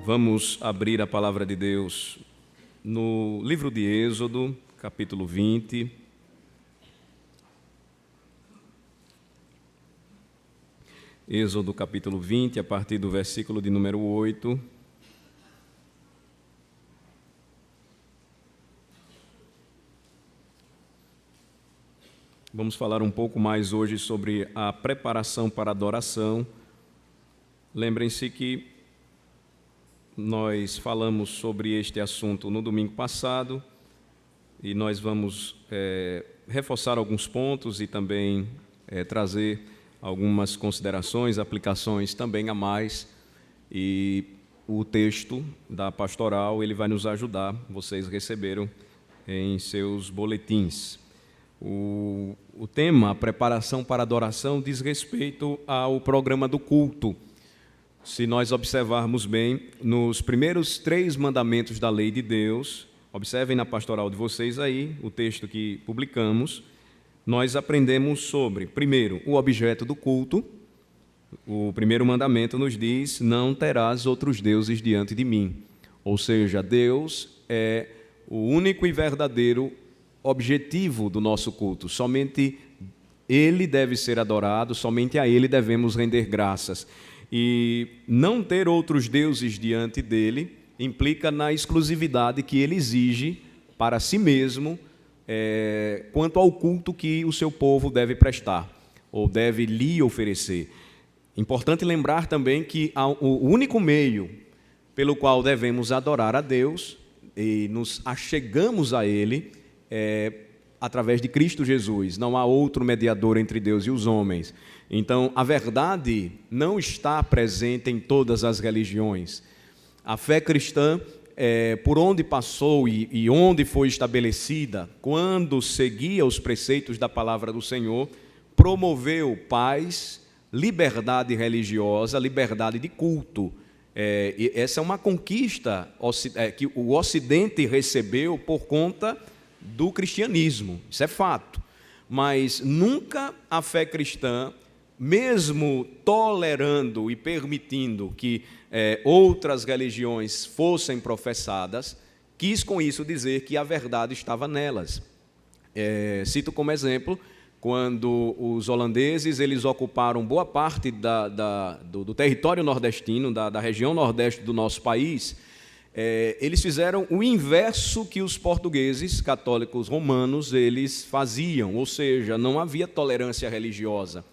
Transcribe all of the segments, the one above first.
Vamos abrir a palavra de Deus no livro de Êxodo, capítulo 20. Êxodo, capítulo 20, a partir do versículo de número 8. Vamos falar um pouco mais hoje sobre a preparação para a adoração. Lembrem-se que nós falamos sobre este assunto no domingo passado e nós vamos reforçar alguns pontos e também trazer algumas considerações, aplicações também a mais. E o texto da pastoral ele vai nos ajudar, vocês receberam em seus boletins. O tema, a preparação para a adoração, diz respeito ao programa do culto. Se nós observarmos bem, nos primeiros 3 mandamentos da lei de Deus, observem na pastoral de vocês aí, o texto que publicamos, nós aprendemos sobre, primeiro, o objeto do culto. O primeiro mandamento nos diz, não terás outros deuses diante de mim. Ou seja, Deus é o único e verdadeiro objetivo do nosso culto. Somente Ele deve ser adorado, somente a Ele devemos render graças. E não ter outros deuses diante dele implica na exclusividade que ele exige para si mesmo quanto ao culto que o seu povo deve prestar ou deve lhe oferecer. Importante lembrar também que o único meio pelo qual devemos adorar a Deus e nos achegamos a Ele é através de Cristo Jesus. Não há outro mediador entre Deus e os homens. Então, a verdade não está presente em todas as religiões. A fé cristã, por onde passou e onde foi estabelecida, quando seguia os preceitos da palavra do Senhor, promoveu paz, liberdade religiosa, liberdade de culto. E essa é uma conquista que o Ocidente recebeu por conta do cristianismo, isso é fato. Mas nunca a fé cristã, mesmo tolerando e permitindo que outras religiões fossem professadas, quis com isso dizer que a verdade estava nelas. Cito como exemplo, quando os holandeses eles ocuparam boa parte do território nordestino, da região nordeste do nosso país, eles fizeram o inverso que os portugueses católicos romanos eles faziam, ou seja, não havia tolerância religiosa.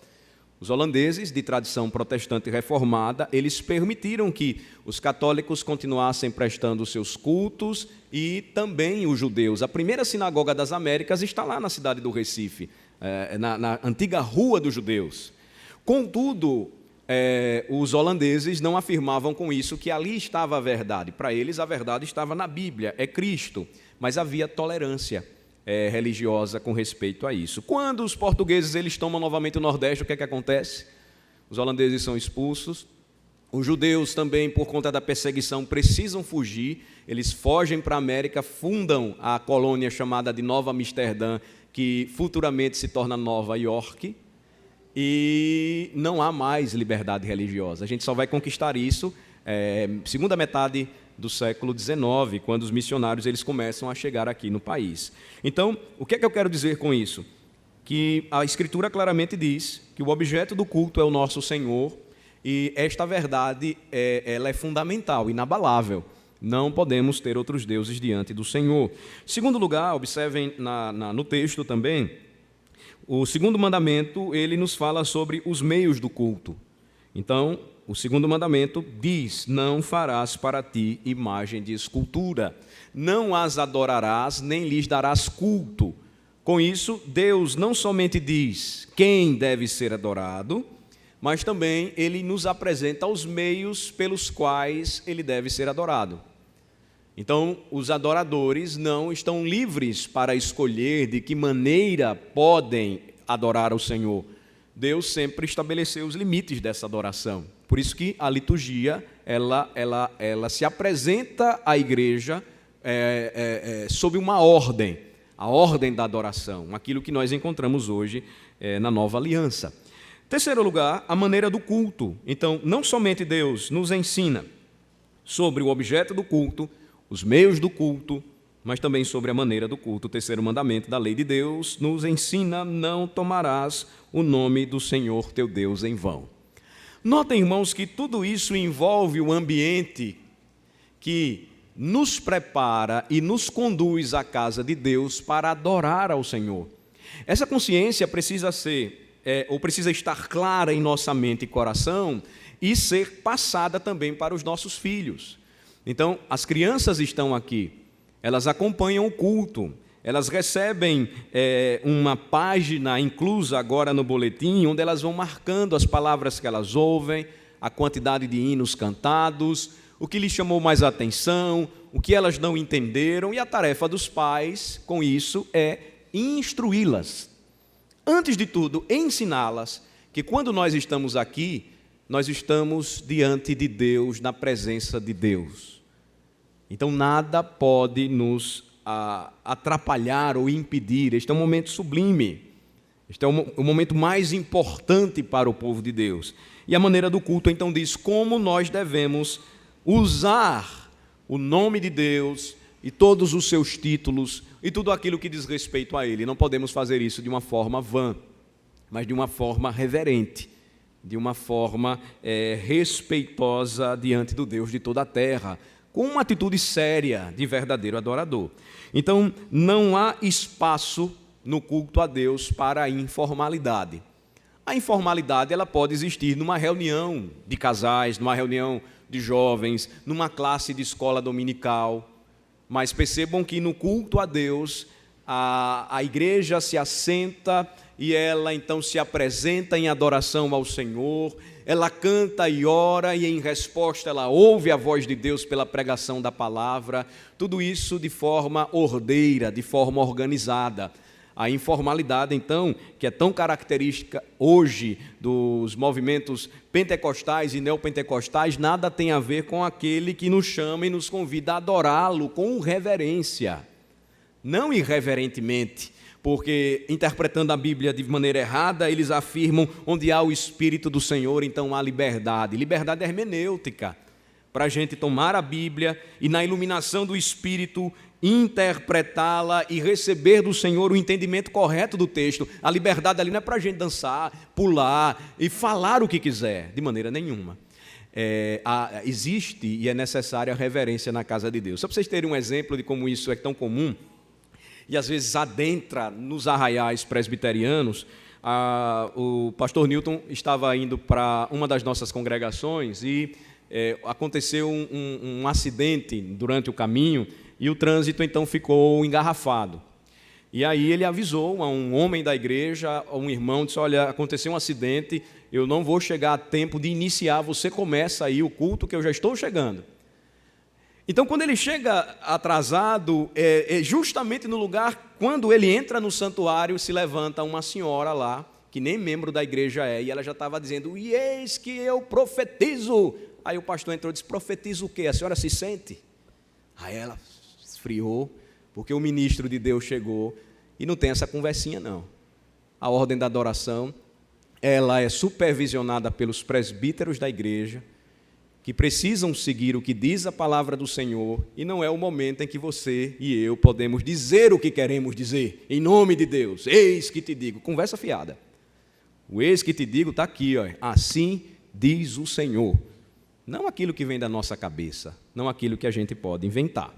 Os holandeses, de tradição protestante reformada, eles permitiram que os católicos continuassem prestando seus cultos e também os judeus. A primeira sinagoga das Américas está lá na cidade do Recife, na antiga Rua dos Judeus. Contudo, os holandeses não afirmavam com isso que ali estava a verdade. Para eles, a verdade estava na Bíblia, é Cristo, mas havia tolerância religiosa com respeito a isso. Quando os portugueses eles tomam novamente o Nordeste, o que é que acontece? Os holandeses são expulsos, os judeus também, por conta da perseguição, precisam fugir, eles fogem para a América, fundam a colônia chamada de Nova Amsterdã, que futuramente se torna Nova York, e não há mais liberdade religiosa. A gente só vai conquistar isso segunda metade do século XIX, quando os missionários eles começam a chegar aqui no país. Então, o que é que eu quero dizer com isso? Que a Escritura claramente diz que o objeto do culto é o nosso Senhor, e esta verdade ela é fundamental, inabalável. Não podemos ter outros deuses diante do Senhor. Segundo lugar, observem no texto também, o segundo mandamento, ele nos fala sobre os meios do culto. Então, o segundo mandamento diz, não farás para ti imagem de escultura, não as adorarás, nem lhes darás culto. Com isso, Deus não somente diz quem deve ser adorado, mas também Ele nos apresenta os meios pelos quais Ele deve ser adorado. Então, os adoradores não estão livres para escolher de que maneira podem adorar o Senhor. Deus sempre estabeleceu os limites dessa adoração. Por isso que a liturgia, ela se apresenta à igreja sob uma ordem, a ordem da adoração, aquilo que nós encontramos hoje na Nova Aliança. Terceiro lugar, a maneira do culto. Então, não somente Deus nos ensina sobre o objeto do culto, os meios do culto, mas também sobre a maneira do culto. O terceiro mandamento da lei de Deus nos ensina: não tomarás o nome do Senhor teu Deus em vão. Notem, irmãos, que tudo isso envolve o ambiente que nos prepara e nos conduz à casa de Deus para adorar ao Senhor. Essa consciência precisa precisa estar clara em nossa mente e coração e ser passada também para os nossos filhos. Então, as crianças estão aqui, elas acompanham o culto, elas recebem uma página inclusa agora no boletim, onde elas vão marcando as palavras que elas ouvem, a quantidade de hinos cantados, o que lhes chamou mais atenção, o que elas não entenderam, e a tarefa dos pais com isso é instruí-las. Antes de tudo, ensiná-las que quando nós estamos aqui, nós estamos diante de Deus, na presença de Deus. Então nada pode nos atrapalhar ou impedir. Este é um momento sublime, este é o momento mais importante para o povo de Deus. E a maneira do culto então diz como nós devemos usar o nome de Deus e todos os seus títulos e tudo aquilo que diz respeito a Ele. Não podemos fazer isso de uma forma vã, mas de uma forma reverente, de uma forma respeitosa diante do Deus de toda a terra, com uma atitude séria de verdadeiro adorador. Então, não há espaço no culto a Deus para a informalidade. A informalidade ela pode existir numa reunião de casais, numa reunião de jovens, numa classe de escola dominical, mas percebam que no culto a Deus, a igreja se assenta e ela então se apresenta em adoração ao Senhor, ela canta e ora e em resposta ela ouve a voz de Deus pela pregação da palavra, tudo isso de forma ordeira, de forma organizada. A informalidade, então, que é tão característica hoje dos movimentos pentecostais e neopentecostais, nada tem a ver com aquele que nos chama e nos convida a adorá-lo com reverência, não irreverentemente, porque interpretando a Bíblia de maneira errada, eles afirmam onde há o Espírito do Senhor, então há liberdade. Liberdade hermenêutica, para a gente tomar a Bíblia e na iluminação do Espírito interpretá-la e receber do Senhor o entendimento correto do texto. A liberdade ali não é para a gente dançar, pular e falar o que quiser, de maneira nenhuma. Existe e é necessária a reverência na casa de Deus. Só para vocês terem um exemplo de como isso é tão comum, e às vezes adentra nos arraiais presbiterianos, o pastor Newton estava indo para uma das nossas congregações e aconteceu um acidente durante o caminho e o trânsito então ficou engarrafado. E aí ele avisou a um homem da igreja, a um irmão, disse: olha, aconteceu um acidente, eu não vou chegar a tempo de iniciar, você começa aí o culto que eu já estou chegando. Então, quando ele chega atrasado, justamente no lugar, quando ele entra no santuário, se levanta uma senhora lá, que nem membro da igreja é, e ela já estava dizendo: e eis que eu profetizo. Aí o pastor entrou e disse: profetiza o quê? A senhora se sente? Aí ela esfriou, porque o ministro de Deus chegou, e não tem essa conversinha não. A ordem da adoração, ela é supervisionada pelos presbíteros da igreja, que precisam seguir o que diz a palavra do Senhor, e não é o momento em que você e eu podemos dizer o que queremos dizer, em nome de Deus. Eis que te digo, conversa fiada. O eis que te digo está aqui, ó. Assim diz o Senhor. Não aquilo que vem da nossa cabeça, não aquilo que a gente pode inventar.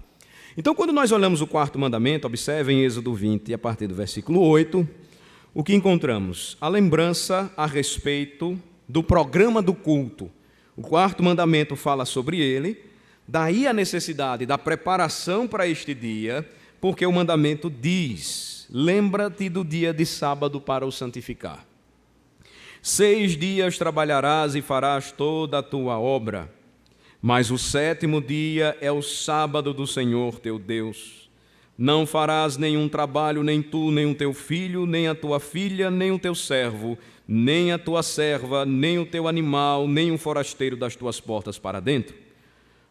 Então, quando nós olhamos o quarto mandamento, observem Êxodo 20, a partir do versículo 8, o que encontramos? A lembrança a respeito do programa do culto. O quarto mandamento fala sobre ele, daí a necessidade da preparação para este dia, porque o mandamento diz: lembra-te do dia de sábado para o santificar. 6 dias trabalharás e farás toda a tua obra, mas o 7º dia é o sábado do Senhor teu Deus. Não farás nenhum trabalho, nem tu, nem o teu filho, nem a tua filha, nem o teu servo, nem a tua serva, nem o teu animal, nem o forasteiro das tuas portas para dentro.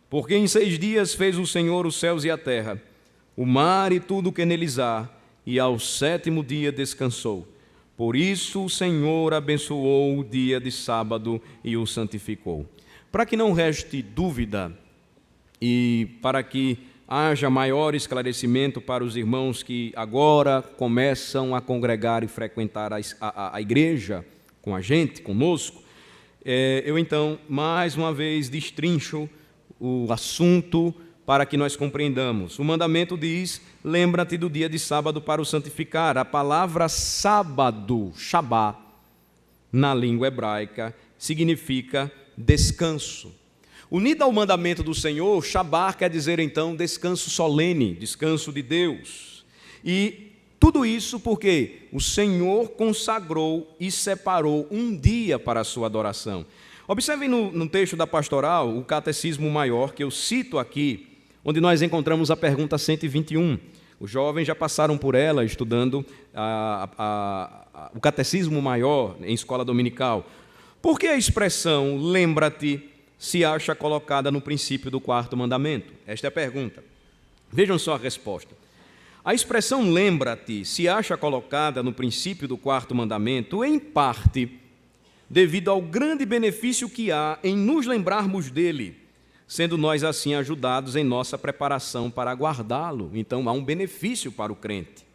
Porque em 6 dias fez o Senhor os céus e a terra, o mar e tudo o que neles há, e ao 7º dia descansou. Por isso o Senhor abençoou o dia de sábado e o santificou. Para que não reste dúvida, e para que haja maior esclarecimento para os irmãos que agora começam a congregar e frequentar a igreja com a gente, conosco, eu então, mais uma vez, destrincho o assunto para que nós compreendamos. O mandamento diz: lembra-te do dia de sábado para o santificar. A palavra sábado, Shabá, na língua hebraica, significa descanso. Unido ao mandamento do Senhor, Shabá quer dizer então descanso solene, descanso de Deus. E tudo isso porque o Senhor consagrou e separou um dia para a sua adoração. Observem no texto da pastoral, o Catecismo Maior, que eu cito aqui, onde nós encontramos a pergunta 121. Os jovens já passaram por ela, estudando o Catecismo Maior em escola dominical. Por que a expressão lembra-te se acha colocada no princípio do quarto mandamento? Esta é a pergunta. Vejam só a resposta. A expressão lembra-te se acha colocada no princípio do quarto mandamento, em parte, devido ao grande benefício que há em nos lembrarmos dele, sendo nós assim ajudados em nossa preparação para guardá-lo. Então há um benefício para o crente.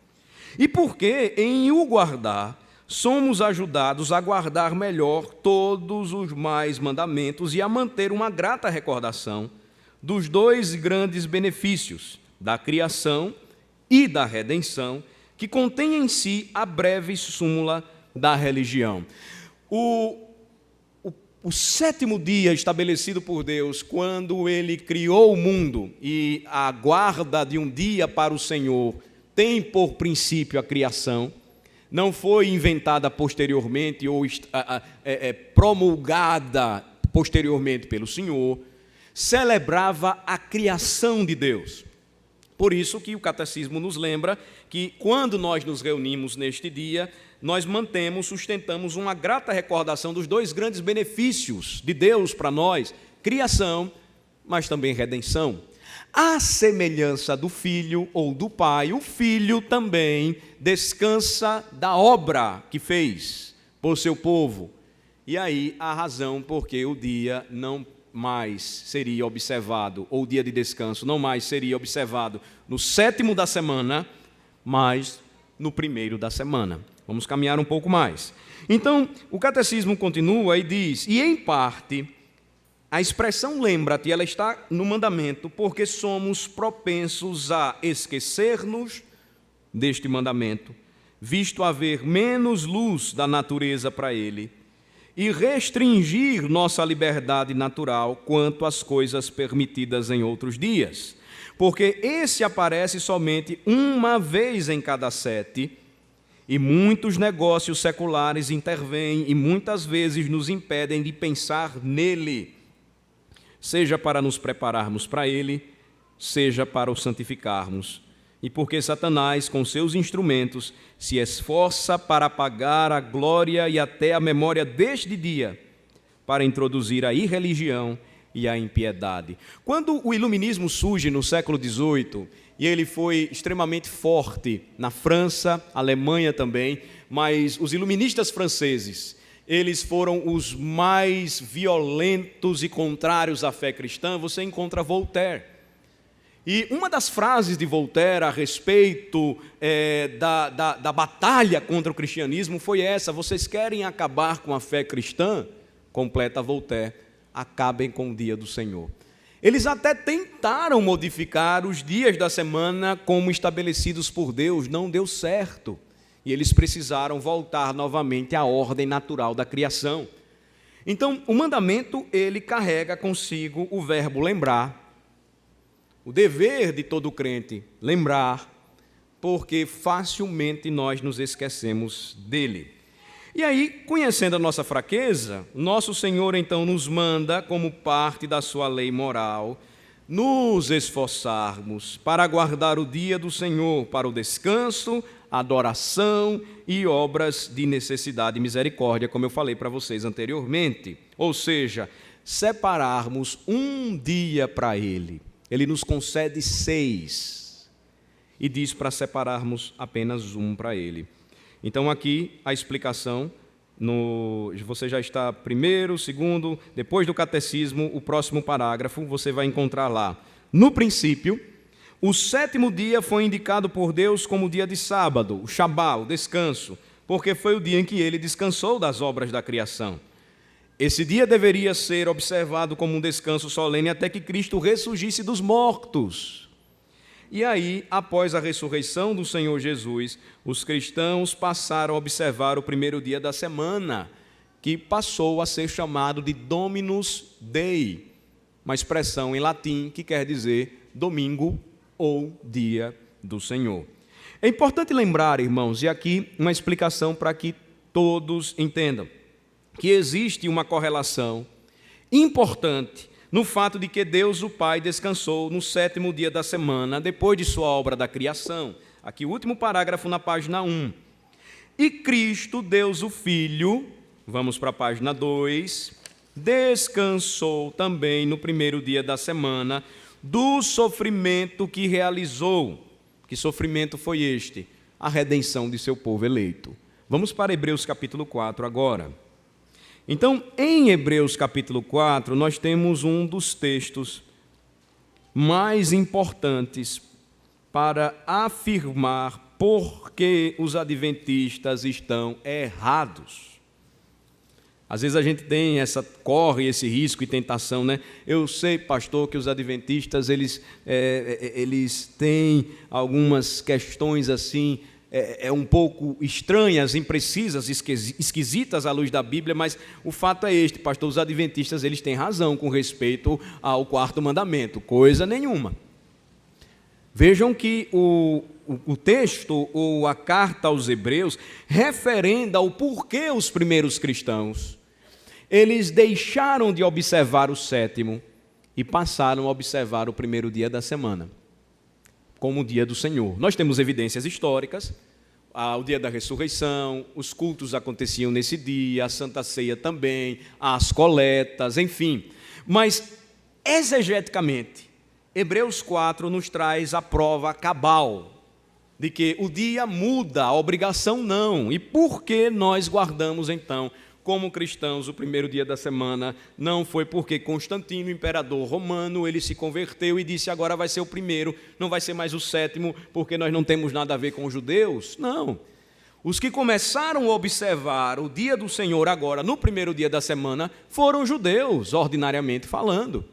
E porque em o guardar, somos ajudados a guardar melhor todos os mais mandamentos e a manter uma grata recordação dos dois grandes benefícios, da criação e da redenção, que contém em si a breve súmula da religião. O sétimo dia estabelecido por Deus, quando Ele criou o mundo, e a guarda de um dia para o Senhor tem por princípio a criação, não foi inventada posteriormente ou promulgada posteriormente pelo Senhor, celebrava a criação de Deus. Por isso que o Catecismo nos lembra que, quando nós nos reunimos neste dia, nós sustentamos uma grata recordação dos dois grandes benefícios de Deus para nós, criação, mas também redenção. À semelhança do filho ou do pai, o filho também descansa da obra que fez por seu povo. E aí a razão porque o dia não mais seria observado, ou o dia de descanso não mais seria observado no sétimo da semana, mas no primeiro da semana. Vamos caminhar um pouco mais. Então, o Catecismo continua e diz: e em parte, a expressão lembra-te, ela está no mandamento, porque somos propensos a esquecer-nos deste mandamento, visto haver menos luz da natureza para ele, e restringir nossa liberdade natural quanto às coisas permitidas em outros dias, porque esse aparece somente uma vez em cada 7, e muitos negócios seculares intervêm e muitas vezes nos impedem de pensar nele, seja para nos prepararmos para ele, seja para o santificarmos. E porque Satanás, com seus instrumentos, se esforça para apagar a glória e até a memória deste dia, para introduzir a irreligião e a impiedade. Quando o iluminismo surge no século XVIII, e ele foi extremamente forte na França, Alemanha também, mas os iluministas franceses, eles foram os mais violentos e contrários à fé cristã. Você encontra Voltaire. E uma das frases de Voltaire a respeito da batalha contra o cristianismo foi essa: vocês querem acabar com a fé cristã? Completa Voltaire: acabem com o dia do Senhor. Eles até tentaram modificar os dias da semana como estabelecidos por Deus, não deu certo. E eles precisaram voltar novamente à ordem natural da criação. Então, o mandamento, ele carrega consigo o verbo lembrar. O dever de todo crente, lembrar, porque facilmente nós nos esquecemos dele. E aí, conhecendo a nossa fraqueza, nosso Senhor então nos manda, como parte da sua lei moral, nos esforçarmos para guardar o dia do Senhor para o descanso, adoração e obras de necessidade e misericórdia, como eu falei para vocês anteriormente. Ou seja, separarmos um dia para Ele. Ele nos concede 6 e diz para separarmos apenas um para Ele. Então aqui a explicação, você já está primeiro, segundo, depois do catecismo, o próximo parágrafo, você vai encontrar lá No princípio, o sétimo dia foi indicado por Deus como dia de sábado, o Shabá, o descanso, porque foi o dia em que ele descansou das obras da criação. Esse dia deveria ser observado como um descanso solene até que Cristo ressurgisse dos mortos. E aí, após a ressurreição do Senhor Jesus, os cristãos passaram a observar o primeiro dia da semana, que passou a ser chamado de Dominus Dei, uma expressão em latim que quer dizer domingo ou dia do Senhor. É importante lembrar, irmãos, e aqui uma explicação para que todos entendam, que existe uma correlação importante no fato de que Deus, o Pai, descansou no sétimo dia da semana, depois de sua obra da criação. Aqui o último parágrafo na página 1. E Cristo, Deus o Filho, vamos para a página 2, descansou também no primeiro dia da semana do sofrimento que realizou. Que sofrimento foi este? A redenção de seu povo eleito. Vamos para Hebreus capítulo 4 agora. Então, em Hebreus capítulo 4, nós temos um dos textos mais importantes para afirmar por que os adventistas estão errados. Às vezes a gente corre esse risco e tentação, né? Eu sei, pastor, que os adventistas, eles têm algumas questões assim, um pouco estranhas, imprecisas, esquisitas à luz da Bíblia, mas o fato é este, pastor, os adventistas, eles têm razão com respeito ao quarto mandamento, coisa nenhuma. Vejam que o texto, ou a carta aos Hebreus, referenda o porquê os primeiros cristãos, eles deixaram de observar o sétimo e passaram a observar o primeiro dia da semana, como o dia do Senhor. Nós temos evidências históricas, o dia da ressurreição, os cultos aconteciam nesse dia, a Santa Ceia também, as coletas, enfim. Mas, exegeticamente, Hebreus 4 nos traz a prova cabal de que o dia muda, a obrigação não. E por que nós guardamos, então, como cristãos, o primeiro dia da semana? Não foi porque Constantino, imperador romano, ele se converteu e disse agora vai ser o primeiro, não vai ser mais o sétimo, porque nós não temos nada a ver com os judeus. Não. Os que começaram a observar o dia do Senhor agora, no primeiro dia da semana, foram judeus, ordinariamente falando.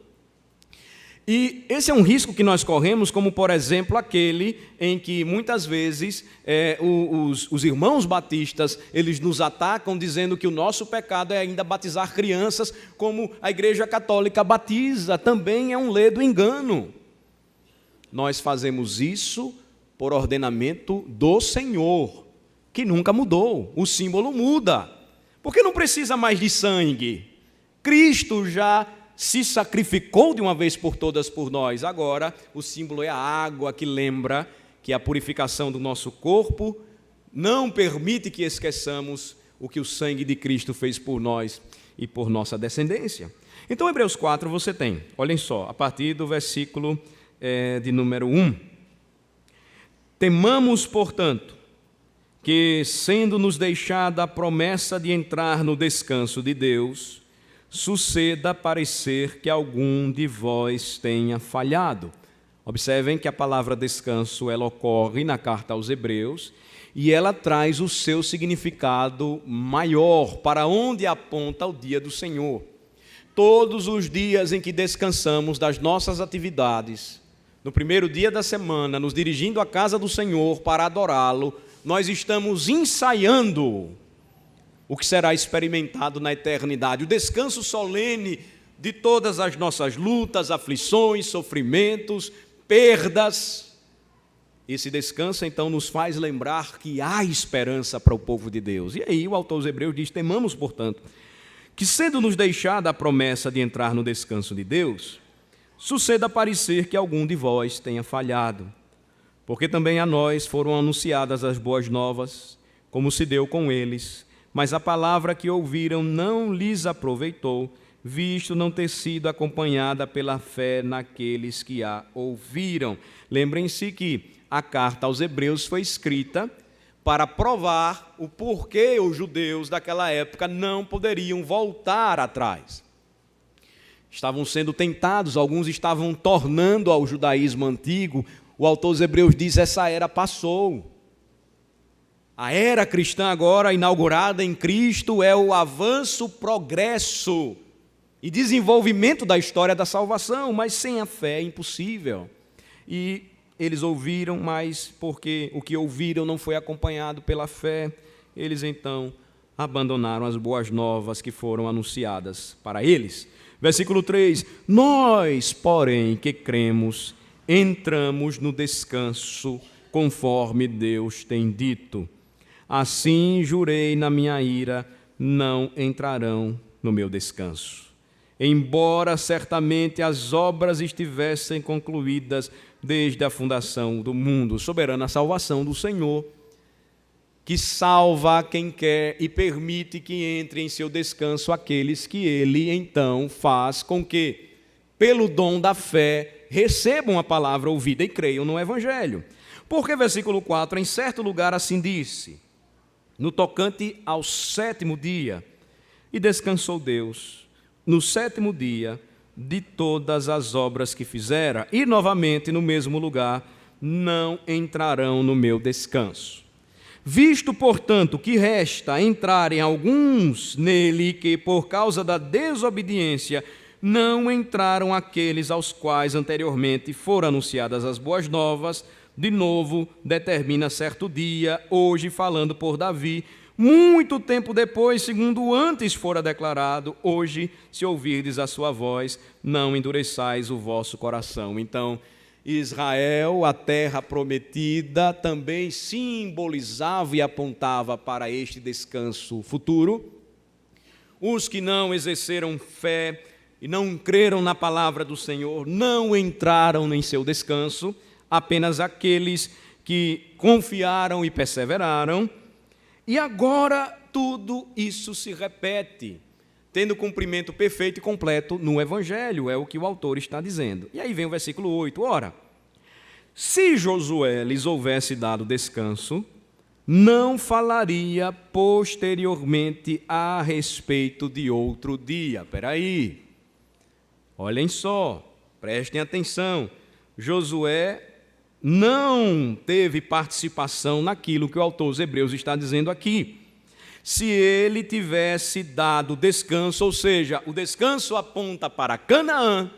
E esse é um risco que nós corremos, como, por exemplo, aquele em que, muitas vezes, os irmãos batistas, eles nos atacam dizendo que o nosso pecado é ainda batizar crianças, como a Igreja Católica batiza, também é um ledo engano. Nós fazemos isso por ordenamento do Senhor, que nunca mudou, o símbolo muda, porque não precisa mais de sangue, Cristo já se sacrificou de uma vez por todas por nós. Agora, o símbolo é a água, que lembra que a purificação do nosso corpo não permite que esqueçamos o que o sangue de Cristo fez por nós e por nossa descendência. Então, Hebreus 4 você tem, olhem só, a partir do versículo de número 1. Temamos, portanto, que, sendo-nos deixada a promessa de entrar no descanso de Deus, suceda parecer que algum de vós tenha falhado. Observem que a palavra descanso, ela ocorre na carta aos Hebreus e ela traz o seu significado maior, para onde aponta o dia do Senhor. Todos os dias em que descansamos das nossas atividades, no primeiro dia da semana, nos dirigindo à casa do Senhor para adorá-lo, nós estamos ensaiando o que será experimentado na eternidade, o descanso solene de todas as nossas lutas, aflições, sofrimentos, perdas. Esse descanso, então, nos faz lembrar que há esperança para o povo de Deus. E aí o autor aos Hebreus diz, temamos, portanto, que sendo-nos deixada a promessa de entrar no descanso de Deus, suceda parecer que algum de vós tenha falhado, porque também a nós foram anunciadas as boas novas, como se deu com eles, mas a palavra que ouviram não lhes aproveitou, visto não ter sido acompanhada pela fé naqueles que a ouviram. Lembrem-se que a carta aos Hebreus foi escrita para provar o porquê os judeus daquela época não poderiam voltar atrás. estavam sendo tentados, alguns estavam tornando ao judaísmo antigo. O autor aos Hebreus diz: essa era passou. A era cristã agora, inaugurada em Cristo, é o avanço, progresso e desenvolvimento da história da salvação, mas sem a fé é impossível. E eles ouviram, mas porque o que ouviram não foi acompanhado pela fé, eles então abandonaram as boas novas que foram anunciadas para eles. Versículo 3: nós, porém, que cremos, entramos no descanso, conforme Deus tem dito. Assim jurei na minha ira, não entrarão no meu descanso. Embora certamente as obras estivessem concluídas desde a fundação do mundo. Soberana salvação do Senhor, que salva quem quer e permite que entre em seu descanso aqueles que Ele então faz com que, pelo dom da fé, recebam a palavra ouvida e creiam no Evangelho. Porque, versículo 4, em certo lugar assim disse: no tocante ao 7º dia, e descansou Deus no 7º dia de todas as obras que fizera, e novamente no mesmo lugar, não entrarão no meu descanso. Visto, portanto, que resta entrarem alguns nele que, por causa da desobediência, não entraram aqueles aos quais anteriormente foram anunciadas as boas novas, de novo determina certo dia, hoje falando por Davi, muito tempo depois, segundo antes fora declarado, hoje, se ouvirdes a sua voz, não endureçais o vosso coração. Então, Israel, a terra prometida, também simbolizava e apontava para este descanso futuro. Os que não exerceram fé e não creram na palavra do Senhor, não entraram em seu descanso, apenas aqueles que confiaram e perseveraram. E agora tudo isso se repete, tendo cumprimento perfeito e completo no Evangelho, é o que o autor está dizendo. E aí vem o versículo 8, ora, se Josué lhes houvesse dado descanso, não falaria posteriormente a respeito de outro dia. Espera aí, olhem só, prestem atenção, Josué não teve participação naquilo que o autor aos Hebreus está dizendo aqui. Se ele tivesse dado descanso, ou seja, o descanso aponta para Canaã,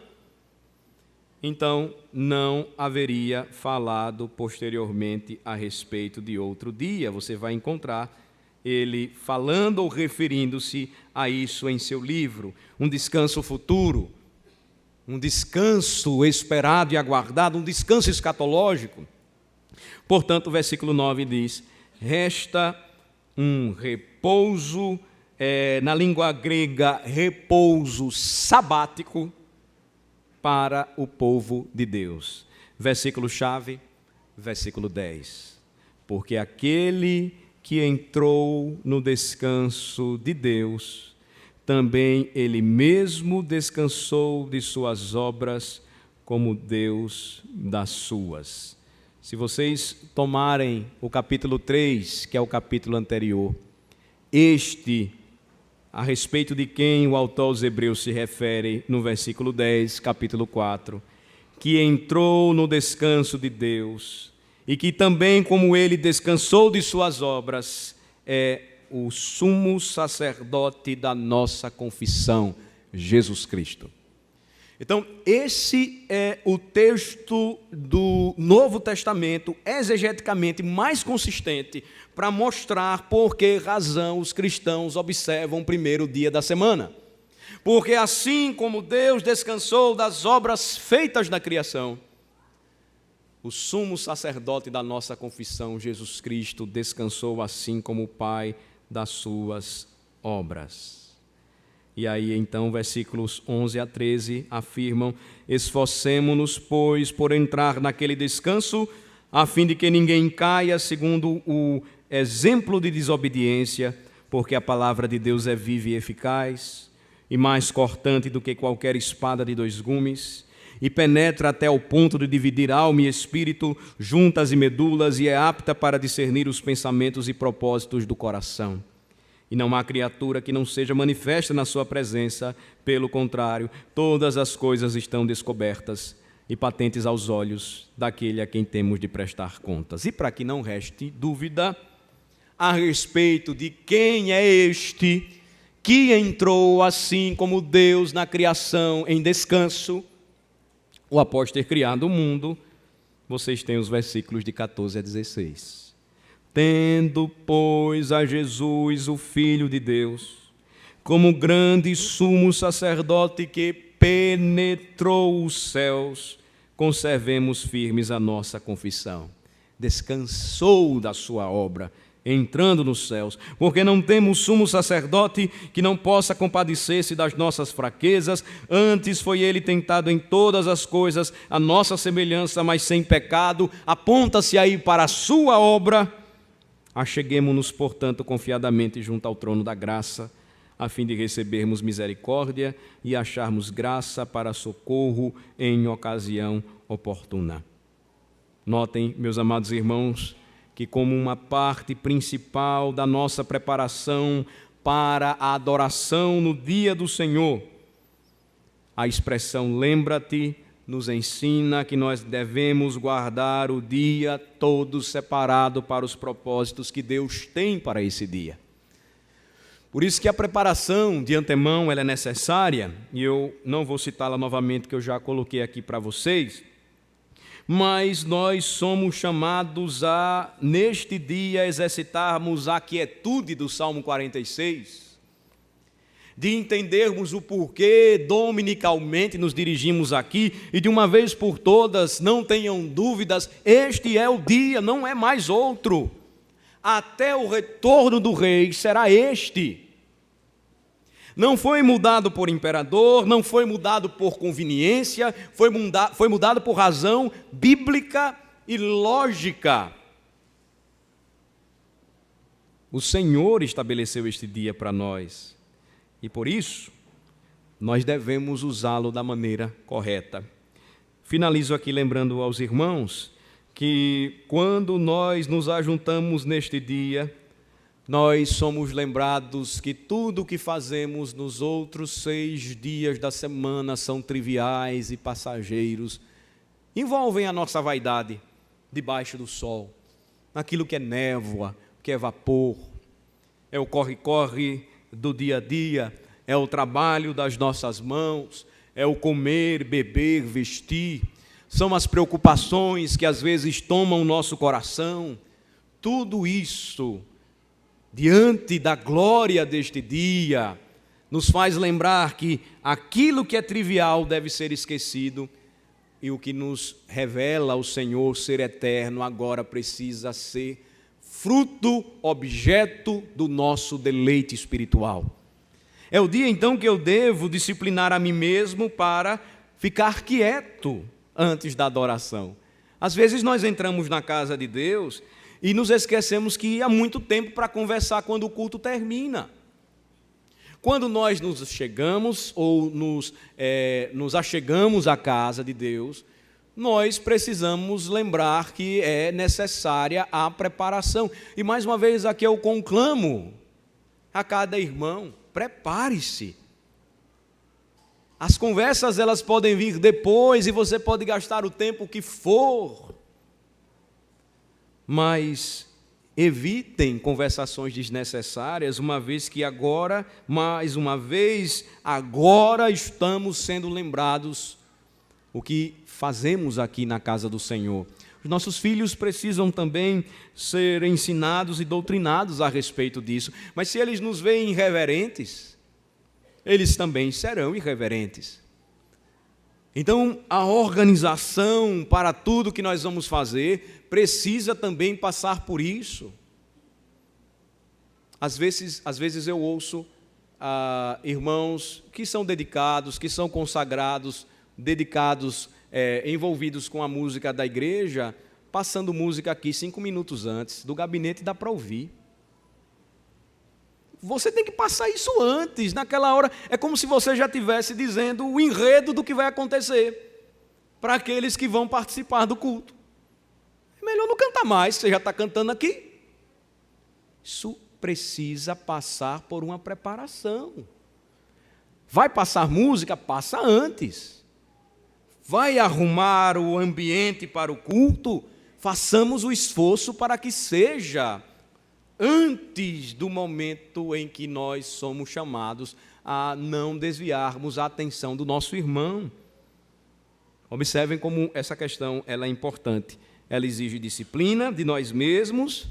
então não haveria falado posteriormente a respeito de outro dia. Você vai encontrar ele falando ou referindo-se a isso em seu livro, um descanso futuro, um descanso esperado e aguardado, um descanso escatológico. Portanto, o versículo 9 diz: resta um repouso, na língua grega, repouso sabático para o povo de Deus. Versículo-chave, versículo 10. Porque aquele que entrou no descanso de Deus, também ele mesmo descansou de suas obras, como Deus das suas. Se vocês tomarem o capítulo 3, que é o capítulo anterior, a respeito de quem o autor aos Hebreus se refere no versículo 10, capítulo 4, que entrou no descanso de Deus, e que também, como ele descansou de suas obras, é o sumo sacerdote da nossa confissão, Jesus Cristo. Então, esse é o texto do Novo Testamento, exegeticamente mais consistente, para mostrar por que razão os cristãos observam o primeiro dia da semana. Porque assim como Deus descansou das obras feitas na criação, o sumo sacerdote da nossa confissão, Jesus Cristo, descansou assim como o Pai das suas obras. E aí então versículos 11 a 13 afirmam: esforcemo-nos, pois, por entrar naquele descanso, a fim de que ninguém caia segundo o exemplo de desobediência, porque a palavra de Deus é viva e eficaz, e mais cortante do que qualquer espada de 2 gumes, e penetra até o ponto de dividir alma e espírito, juntas e medulas, e é apta para discernir os pensamentos e propósitos do coração. e não há criatura que não seja manifesta na sua presença. Pelo contrário, todas as coisas estão descobertas e patentes aos olhos daquele a quem temos de prestar contas. E para que não reste dúvida a respeito de quem é este que entrou assim como Deus na criação em descanso, ou após ter criado o mundo, vocês têm os versículos de 14 a 16. Tendo, pois, a Jesus, o Filho de Deus, como grande sumo sacerdote que penetrou os céus, conservemos firmes a nossa confissão. Descansou da sua obra, entrando nos céus, porque não temos sumo sacerdote que não possa compadecer-se das nossas fraquezas, antes foi ele tentado em todas as coisas, a nossa semelhança, mas sem pecado. Aponta-se aí para a sua obra. Acheguemo-nos, portanto, confiadamente junto ao trono da graça, a fim de recebermos misericórdia e acharmos graça para socorro em ocasião oportuna. Notem, meus amados irmãos, que como uma parte principal da nossa preparação para a adoração no dia do Senhor, a expressão lembra-te nos ensina que nós devemos guardar o dia todo separado para os propósitos que Deus tem para esse dia. Por isso que a preparação de antemão ela é necessária, e eu não vou citá-la novamente, que eu já coloquei aqui para vocês, mas nós somos chamados a, neste dia, exercitarmos a quietude do Salmo 46, de entendermos o porquê dominicalmente nos dirigimos aqui, e de uma vez por todas, não tenham dúvidas, este é o dia, não é mais outro. Até o retorno do rei será este. Não foi mudado por imperador, não foi mudado por conveniência, foi mudado por razão bíblica e lógica. O Senhor estabeleceu este dia para nós e por isso nós devemos usá-lo da maneira correta. Finalizo aqui lembrando aos irmãos que quando nós nos ajuntamos neste dia, nós somos lembrados que tudo o que fazemos nos outros 6 dias da semana são triviais e passageiros, envolvem a nossa vaidade debaixo do sol, aquilo que é névoa, que é vapor, é o corre-corre do dia a dia, é o trabalho das nossas mãos, é o comer, beber, vestir, são as preocupações que às vezes tomam o nosso coração. Tudo isso, diante da glória deste dia, nos faz lembrar que aquilo que é trivial deve ser esquecido e o que nos revela o Senhor ser eterno agora precisa ser fruto, objeto do nosso deleite espiritual. É o dia então que eu devo disciplinar a mim mesmo para ficar quieto antes da adoração. Às vezes nós entramos na casa de Deus e nos esquecemos que há muito tempo para conversar quando o culto termina. Quando nós nos chegamos ou nos achegamos à casa de Deus, nós precisamos lembrar que é necessária a preparação. E mais uma vez aqui eu conclamo a cada irmão, prepare-se. As conversas elas podem vir depois e você pode gastar o tempo que for, mas evitem conversações desnecessárias, uma vez que agora, mais uma vez, agora estamos sendo lembrados o que fazemos aqui na casa do Senhor. Os nossos filhos precisam também ser ensinados e doutrinados a respeito disso, mas se eles nos veem irreverentes, eles também serão irreverentes. Então, a organização para tudo que nós vamos fazer precisa também passar por isso. Às vezes eu ouço irmãos que são dedicados, que são consagrados, dedicados, envolvidos com a música da igreja, passando música aqui 5 minutos antes, do gabinete dá para ouvir. Você tem que passar isso antes, naquela hora, é como se você já estivesse dizendo o enredo do que vai acontecer para aqueles que vão participar do culto. É melhor não cantar mais, você já está cantando aqui. Isso precisa passar por uma preparação. Vai passar música? Passa antes. Vai arrumar o ambiente para o culto? Façamos o esforço para que seja antes do momento em que nós somos chamados a não desviarmos a atenção do nosso irmão. Observem como essa questão ela é importante. Ela exige disciplina de nós mesmos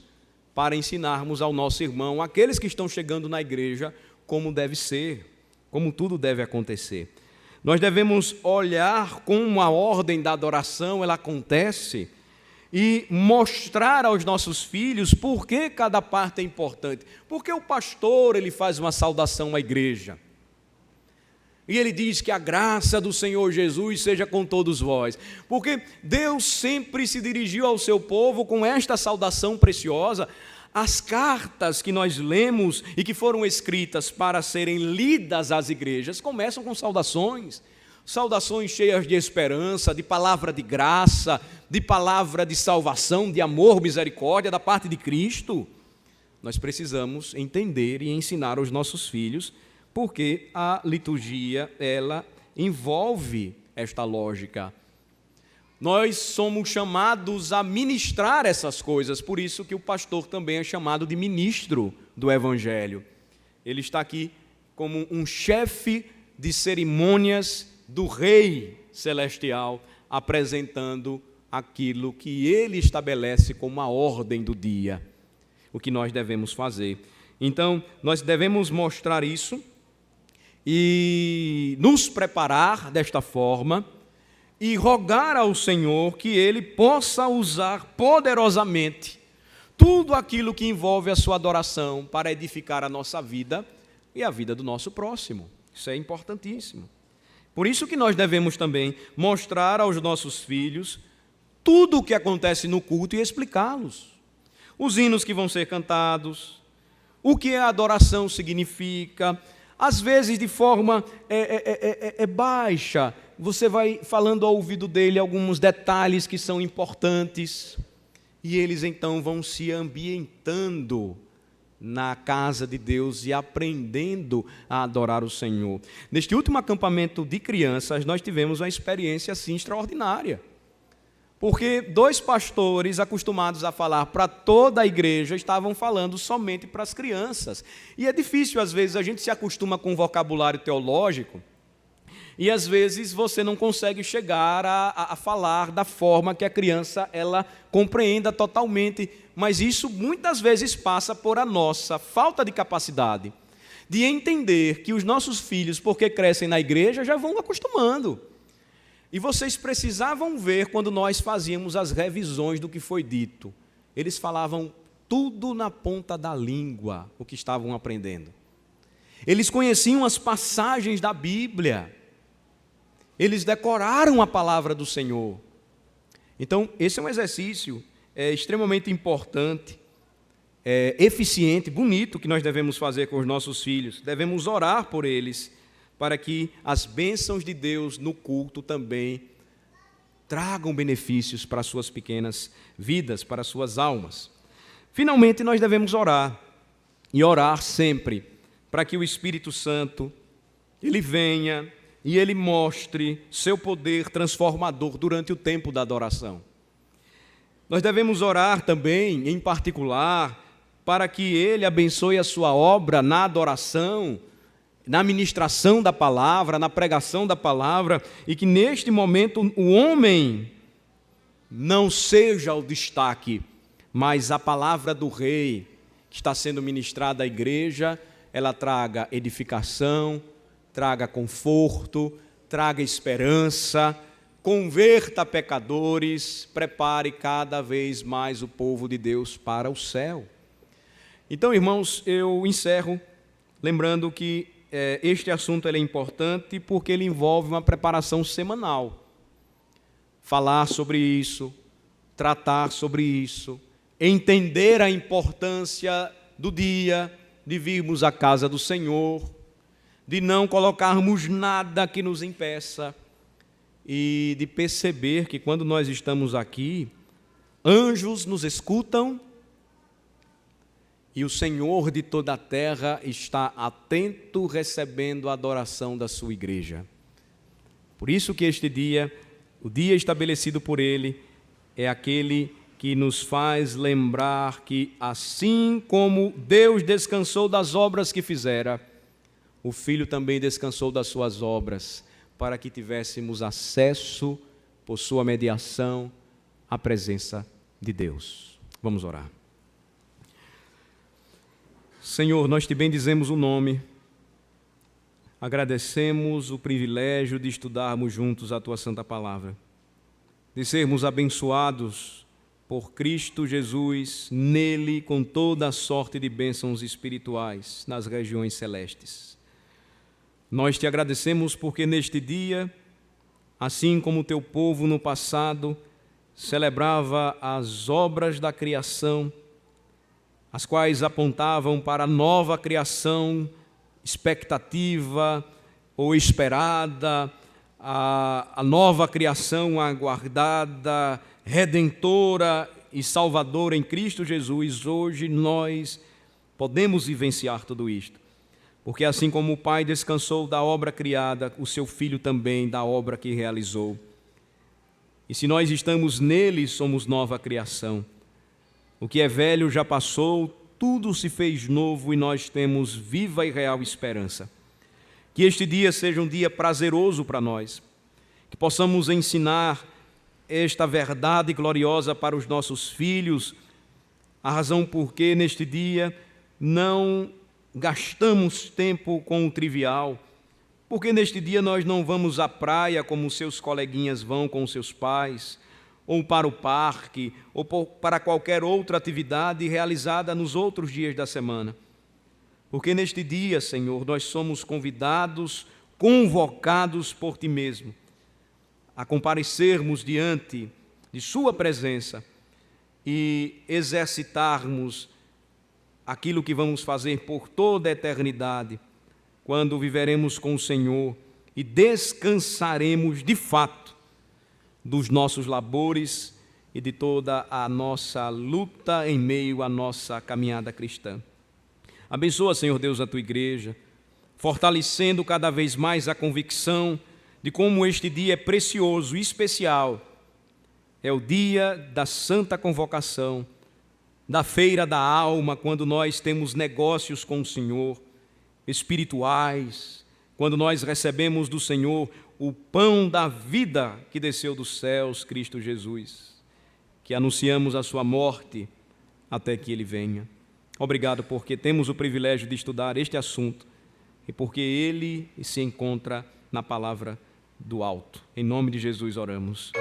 para ensinarmos ao nosso irmão, aqueles que estão chegando na igreja, como deve ser, como tudo deve acontecer. Nós devemos olhar como a ordem da adoração ela acontece e mostrar aos nossos filhos por que cada parte é importante. Porque o pastor ele faz uma saudação à igreja. E ele diz que a graça do Senhor Jesus seja com todos vós. Porque Deus sempre se dirigiu ao seu povo com esta saudação preciosa. As cartas que nós lemos e que foram escritas para serem lidas às igrejas começam com saudações. Saudações cheias de esperança, de palavra de graça, de palavra de salvação, de amor, misericórdia da parte de Cristo. Nós precisamos entender e ensinar aos nossos filhos, porque a liturgia, ela envolve esta lógica. Nós somos chamados a ministrar essas coisas, por isso que o pastor também é chamado de ministro do Evangelho. Ele está aqui como um chefe de cerimônias do Rei Celestial, apresentando aquilo que ele estabelece como a ordem do dia, o que nós devemos fazer. Então, nós devemos mostrar isso e nos preparar desta forma e rogar ao Senhor que Ele possa usar poderosamente tudo aquilo que envolve a sua adoração para edificar a nossa vida e a vida do nosso próximo. Isso é importantíssimo. Por isso que nós devemos também mostrar aos nossos filhos tudo o que acontece no culto e explicá-los. Os hinos que vão ser cantados, o que a adoração significa, às vezes de forma baixa, você vai falando ao ouvido dele alguns detalhes que são importantes, e eles então vão se ambientando na casa de Deus e aprendendo a adorar o Senhor. Neste último acampamento de crianças, nós tivemos uma experiência assim extraordinária. Porque 2 pastores acostumados a falar para toda a igreja estavam falando somente para as crianças. E é difícil, às vezes, a gente se acostuma com o vocabulário teológico e, às vezes, você não consegue chegar a falar da forma que a criança ela compreenda totalmente. Mas isso, muitas vezes, passa por a nossa falta de capacidade de entender que os nossos filhos, porque crescem na igreja, já vão acostumando. E vocês precisavam ver quando nós fazíamos as revisões do que foi dito. Eles falavam tudo na ponta da língua, o que estavam aprendendo. Eles conheciam as passagens da Bíblia. Eles decoraram a palavra do Senhor. Então, esse é um exercício extremamente importante, eficiente, bonito, que nós devemos fazer com os nossos filhos. Devemos orar por eles, para que as bênçãos de Deus no culto também tragam benefícios para as suas pequenas vidas, para as suas almas. Finalmente, nós devemos orar, e orar sempre, para que o Espírito Santo, ele venha e ele mostre seu poder transformador durante o tempo da adoração. Nós devemos orar também, em particular, para que ele abençoe a sua obra na adoração, na ministração da palavra, na pregação da palavra, e que neste momento o homem não seja o destaque, mas a palavra do Rei que está sendo ministrada à igreja, ela traga edificação, traga conforto, traga esperança, converta pecadores, prepare cada vez mais o povo de Deus para o céu. Então, irmãos, eu encerro lembrando que este assunto é importante porque ele envolve uma preparação semanal. Falar sobre isso, tratar sobre isso, entender a importância do dia, de virmos à casa do Senhor, de não colocarmos nada que nos impeça e de perceber que quando nós estamos aqui, anjos nos escutam e o Senhor de toda a terra está atento recebendo a adoração da sua igreja. Por isso que este dia, o dia estabelecido por Ele, é aquele que nos faz lembrar que, assim como Deus descansou das obras que fizera, o Filho também descansou das suas obras, para que tivéssemos acesso, por sua mediação, à presença de Deus. Vamos orar. Senhor, nós te bendizemos o nome, agradecemos o privilégio de estudarmos juntos a Tua Santa Palavra, de sermos abençoados por Cristo Jesus, nele com toda a sorte de bênçãos espirituais nas regiões celestes. Nós te agradecemos porque neste dia, assim como o Teu povo no passado celebrava as obras da criação, as quais apontavam para a nova criação expectativa ou esperada, a nova criação aguardada, redentora e salvadora em Cristo Jesus. Hoje nós podemos vivenciar tudo isto, porque assim como o Pai descansou da obra criada, o seu Filho também da obra que realizou. E se nós estamos nele, somos nova criação. O que é velho já passou, tudo se fez novo e nós temos viva e real esperança. Que este dia seja um dia prazeroso para nós, que possamos ensinar esta verdade gloriosa para os nossos filhos, a razão por que neste dia não gastamos tempo com o trivial, porque neste dia nós não vamos à praia como seus coleguinhas vão com seus pais, ou para o parque, ou para qualquer outra atividade realizada nos outros dias da semana. Porque neste dia, Senhor, nós somos convidados, convocados por Ti mesmo, a comparecermos diante de Sua presença e exercitarmos aquilo que vamos fazer por toda a eternidade, quando viveremos com o Senhor e descansaremos de fato dos nossos labores e de toda a nossa luta em meio à nossa caminhada cristã. Abençoa, Senhor Deus, a Tua igreja, fortalecendo cada vez mais a convicção de como este dia é precioso e especial. É o dia da santa convocação, da feira da alma, quando nós temos negócios com o Senhor, espirituais, quando nós recebemos do Senhor o pão da vida que desceu dos céus, Cristo Jesus, que anunciamos a sua morte até que Ele venha. Obrigado porque temos o privilégio de estudar este assunto e porque ele se encontra na palavra do alto. Em nome de Jesus oramos.